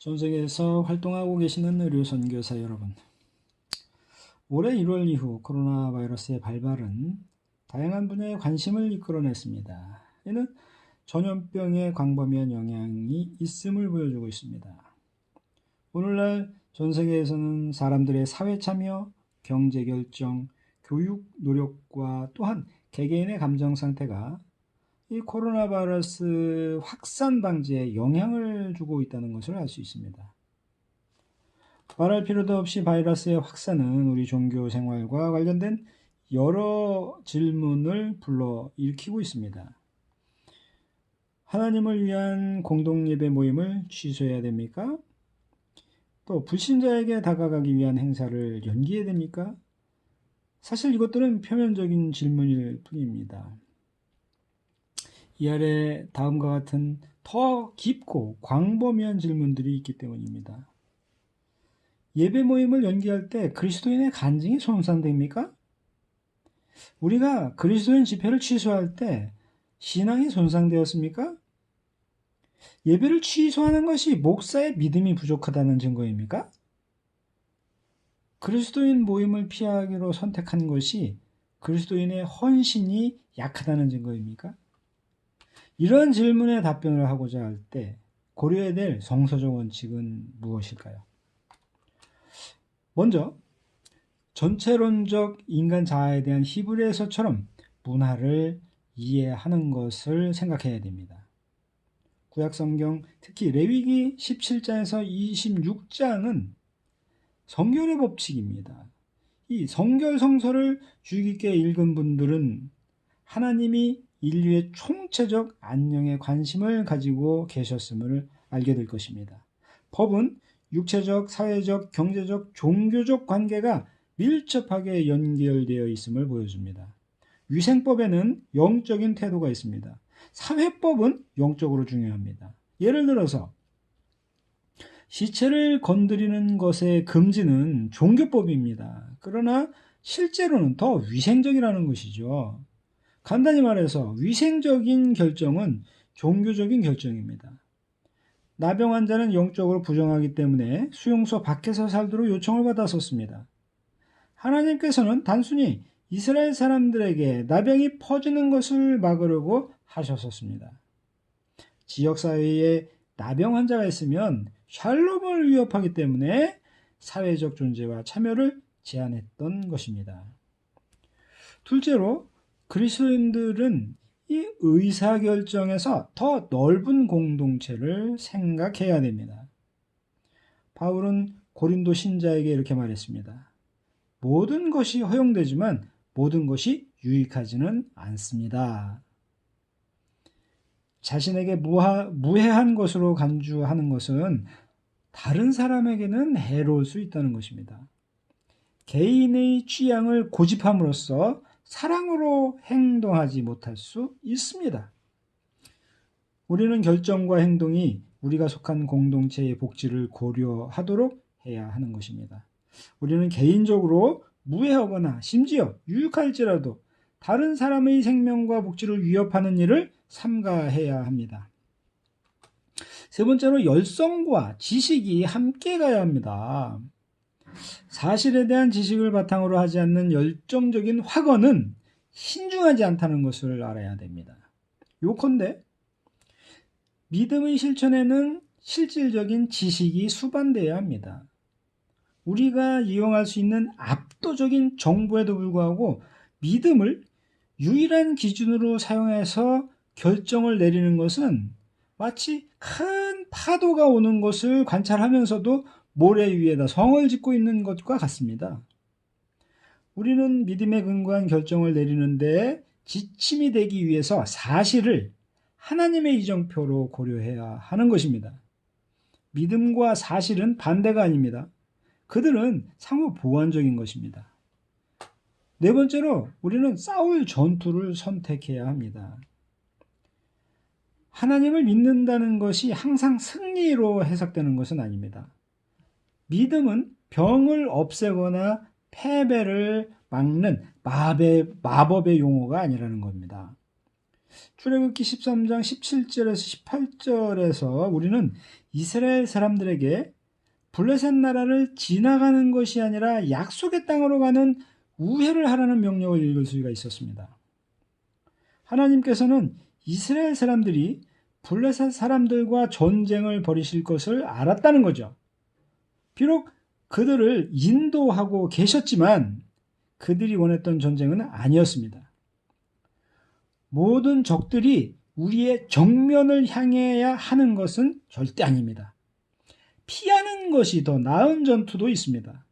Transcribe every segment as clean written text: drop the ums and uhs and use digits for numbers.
전 세계에서 활동하고 계시는 의료 선교사 여러분, 올해 1월 이후 코로나 바이러스의 발발은 다양한 분야의 관심을 이끌어냈습니다. 이는 전염병의 광범위한 영향이 있음을 보여주고 있습니다. 오늘날 전 세계에서는 사람들의 사회 참여, 경제 결정, 교육 노력과 또한 개개인의 감정 상태가 이 코로나 바이러스 확산 방지에 영향을 주고 있다는 것을 알 수 있습니다. 말할 필요도 없이 바이러스의 확산은 우리 종교 생활과 관련된 여러 질문을 불러일으키고 있습니다. 하나님을 위한 공동예배 모임을 취소해야 됩니까? 또 불신자에게 다가가기 위한 행사를 연기해야 됩니까? 사실 이것들은 표면적인 질문일 뿐입니다. 이 아래 다음과 같은 더 깊고 광범위한 질문들이 있기 때문입니다. 예배 모임을 연기할 때 그리스도인의 간증이 손상됩니까? 우리가 그리스도인 집회를 취소할 때 신앙이 손상되었습니까? 예배를 취소하는 것이 목사의 믿음이 부족하다는 증거입니까? 그리스도인 모임을 피하기로 선택한 것이 그리스도인의 헌신이 약하다는 증거입니까? 이런 질문에 답변을 하고자 할 때 고려해야 될 성서적 원칙은 무엇일까요? 먼저 전체론적 인간 자아에 대한 히브리서처럼 문화를 이해하는 것을 생각해야 됩니다. 구약성경 특히 레위기 17장에서 26장은 성결의 법칙입니다. 이 성결 성서를 주의 깊게 읽은 분들은 하나님이 인류의 총체적 안녕에 관심을 가지고 계셨음을 알게 될 것입니다. 법은 육체적, 사회적, 경제적, 종교적 관계가 밀접하게 연결되어 있음을 보여줍니다. 위생법에는 영적인 태도가 있습니다. 사회법은 영적으로 중요합니다. 예를 들어서 시체를 건드리는 것의 금지는 종교법입니다. 그러나 실제로는 더 위생적이라는 것이죠. 간단히 말해서 위생적인 결정은 종교적인 결정입니다. 나병 환자는 영적으로 부정하기 때문에 수용소 밖에서 살도록 요청을 받았었습니다. 하나님께서는 단순히 이스라엘 사람들에게 나병이 퍼지는 것을 막으려고 하셨었습니다. 지역사회에 나병 환자가 있으면 샬롬을 위협하기 때문에 사회적 존재와 참여를 제한했던 것입니다. 둘째로 그리스도인들은 이 의사결정에서 더 넓은 공동체를 생각해야 됩니다. 바울은 고린도 신자에게 이렇게 말했습니다. 모든 것이 허용되지만 모든 것이 유익하지는 않습니다. 자신에게 무해한 것으로 간주하는 것은 다른 사람에게는 해로울 수 있다는 것입니다. 개인의 취향을 고집함으로써 사랑으로 행동하지 못할 수 있습니다. 우리는 결정과 행동이 우리가 속한 공동체의 복지를 고려하도록 해야 하는 것입니다. 우리는 개인적으로 무해하거나 심지어 유익할지라도 다른 사람의 생명과 복지를 위협하는 일을 삼가해야 합니다. 세 번째로 열성과 지식이 함께 가야 합니다. 사실에 대한 지식을 바탕으로 하지 않는 열정적인 확언은 신중하지 않다는 것을 알아야 됩니다. 요컨대 믿음의 실천에는 실질적인 지식이 수반되어야 합니다. 우리가 이용할 수 있는 압도적인 정보에도 불구하고 믿음을 유일한 기준으로 사용해서 결정을 내리는 것은 마치 큰 파도가 오는 것을 관찰하면서도 모래 위에다 성을 짓고 있는 것과 같습니다. 우리는 믿음에 근거한 결정을 내리는데 지침이 되기 위해서 사실을 하나님의 이정표로 고려해야 하는 것입니다. 믿음과 사실은 반대가 아닙니다. 그들은 상호 보완적인 것입니다. 네 번째로 우리는 싸울 전투를 선택해야 합니다. 하나님을 믿는다는 것이 항상 승리로 해석되는 것은 아닙니다. 믿음은 병을 없애거나 패배를 막는 마법의 용어가 아니라는 겁니다. 출애굽기 13장 17절에서 18절에서 우리는 이스라엘 사람들에게 블레셋 나라를 지나가는 것이 아니라 약속의 땅으로 가는 우회를 하라는 명령을 읽을 수가 있었습니다. 하나님께서는 이스라엘 사람들이 블레셋 사람들과 전쟁을 벌이실 것을 알았다는 거죠. 비록 그들을 인도하고 계셨지만 그들이 원했던 전쟁은 아니었습니다. 모든 적들이 우리의 정면을 향해야 하는 것은 절대 아닙니다. 피하는 것이 더 나은 전투도 있습니다.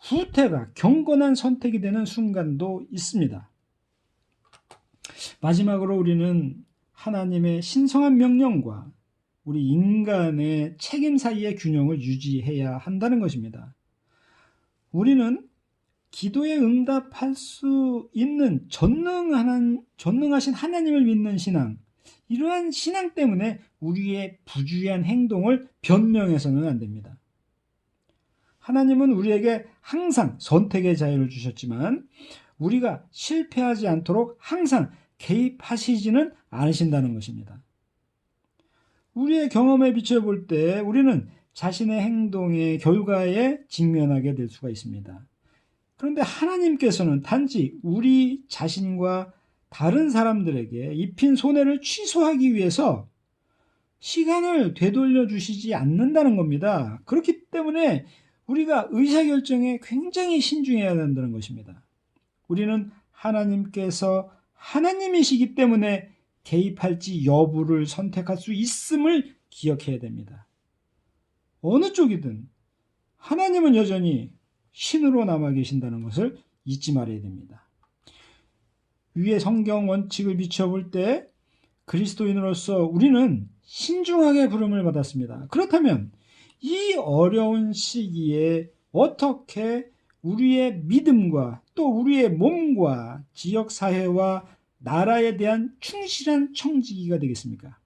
후퇴가 경건한 선택이 되는 순간도 있습니다. 마지막으로 우리는 하나님의 신성한 명령과 우리 인간의 책임 사이의 균형을 유지해야 한다는 것입니다. 우리는 기도에 응답할 수 있는 전능하신 하나님을 믿는 신앙, 이러한 신앙 때문에 우리의 부주의한 행동을 변명해서는 안 됩니다. 하나님은 우리에게 항상 선택의 자유를 주셨지만 우리가 실패하지 않도록 항상 개입하시지는 않으신다는 것입니다. 우리의 경험에 비춰볼 때 우리는 자신의 행동의 결과에 직면하게 될 수가 있습니다. 그런데 하나님께서는 단지 우리 자신과 다른 사람들에게 입힌 손해를 취소하기 위해서 시간을 되돌려 주시지 않는다는 겁니다. 그렇기 때문에 우리가 의사결정에 굉장히 신중해야 한다는 것입니다. 우리는 하나님께서 하나님이시기 때문에 개입할지 여부를 선택할 수 있음을 기억해야 됩니다. 어느 쪽이든 하나님은 여전히 신으로 남아 계신다는 것을 잊지 말아야 됩니다. 위의 성경 원칙을 비춰볼 때 그리스도인으로서 우리는 신중하게 부름을 받았습니다. 그렇다면 이 어려운 시기에 어떻게 우리의 믿음과 또 우리의 몸과 지역사회와 나라에 대한 충실한 청지기가 되겠습니까?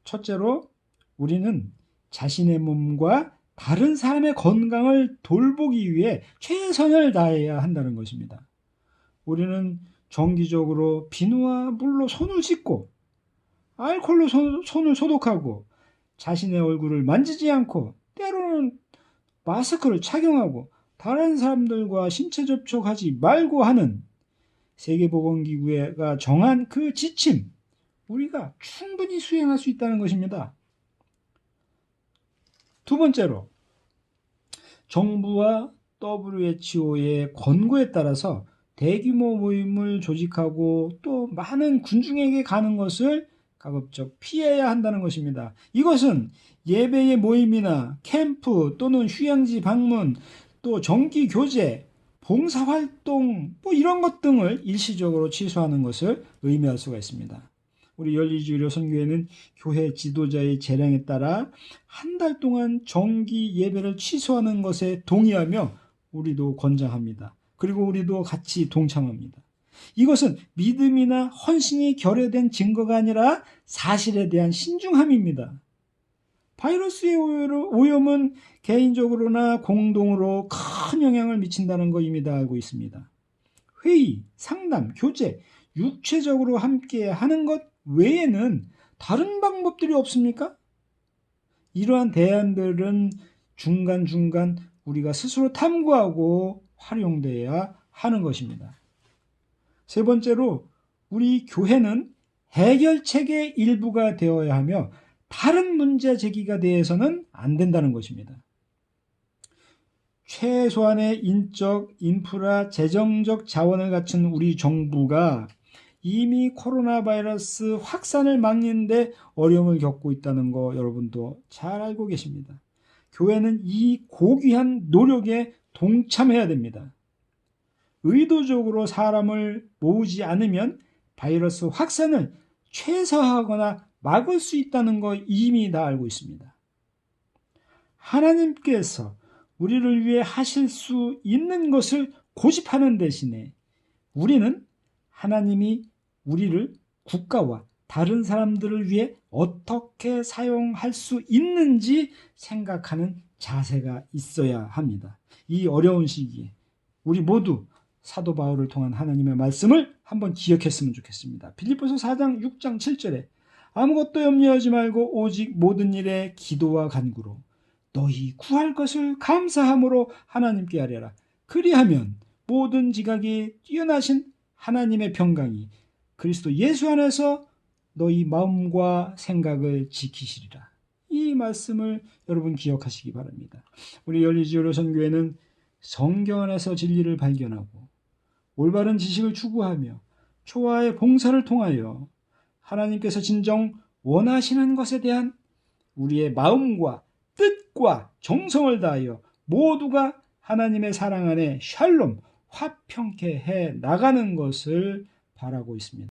첫째로 우리는 자신의 몸과 다른 사람의 건강을 돌보기 위해 최선을 다해야 한다는 것입니다. 우리는 정기적으로 비누와 물로 손을 씻고 알코올로 손을 소독하고 자신의 얼굴을 만지지 않고 때로는 마스크를 착용하고 다른 사람들과 신체 접촉하지 말고 하는 세계보건기구가 정한 그 지침, 우리가 충분히 수행할 수 있다는 것입니다. 두 번째로 정부와 WHO의 권고에 따라서 대규모 모임을 조직하고 또 많은 군중에게 가는 것을 가급적 피해야 한다는 것입니다. 이것은 예배의 모임이나 캠프 또는 휴양지 방문 또 정기 교제, 봉사활동 이런 것 등을 일시적으로 취소하는 것을 의미할 수가 있습니다. 우리 열리주의로 선교회는 교회 지도자의 재량에 따라 한 달 동안 정기 예배를 취소하는 것에 동의하며 우리도 권장합니다. 그리고 우리도 같이 동참합니다. 이것은 믿음이나 헌신이 결여된 증거가 아니라 사실에 대한 신중함입니다. 바이러스의 오염은 개인적으로나 공동으로 큰 영향을 미친다는 거 이미 다 알고 있습니다. 회의, 상담, 교제, 육체적으로 함께 하는 것 외에는 다른 방법들이 없습니까? 이러한 대안들은 중간중간 우리가 스스로 탐구하고 활용되어야 하는 것입니다. 세 번째로 우리 교회는 해결책의 일부가 되어야 하며 다른 문제 제기가 되어서는 안 된다는 것입니다. 최소한의 인적, 인프라, 재정적 자원을 갖춘 우리 정부가 이미 코로나 바이러스 확산을 막는 데 어려움을 겪고 있다는 거 여러분도 잘 알고 계십니다. 교회는 이 고귀한 노력에 동참해야 됩니다. 의도적으로 사람을 모으지 않으면 바이러스 확산을 최소화하거나 막을 수 있다는 거 이미 다 알고 있습니다. 하나님께서 우리를 위해 하실 수 있는 것을 고집하는 대신에 우리는 하나님이 우리를 국가와 다른 사람들을 위해 어떻게 사용할 수 있는지 생각하는 자세가 있어야 합니다. 이 어려운 시기에 우리 모두 사도 바울을 통한 하나님의 말씀을 한번 기억했으면 좋겠습니다. 빌립보서 4장 6장 7절에 아무것도 염려하지 말고 오직 모든 일에 기도와 간구로 너희 구할 것을 감사함으로 하나님께 아뢰라. 그리하면 모든 지각이 뛰어나신 하나님의 평강이 그리스도 예수 안에서 너희 마음과 생각을 지키시리라. 이 말씀을 여러분 기억하시기 바랍니다. 우리 열리지어로선교회는 성경 안에서 진리를 발견하고 올바른 지식을 추구하며 초아의 봉사를 통하여 하나님께서 진정 원하시는 것에 대한 우리의 마음과 뜻과 정성을 다하여 모두가 하나님의 사랑 안에 샬롬, 화평케 해 나가는 것을 바라고 있습니다.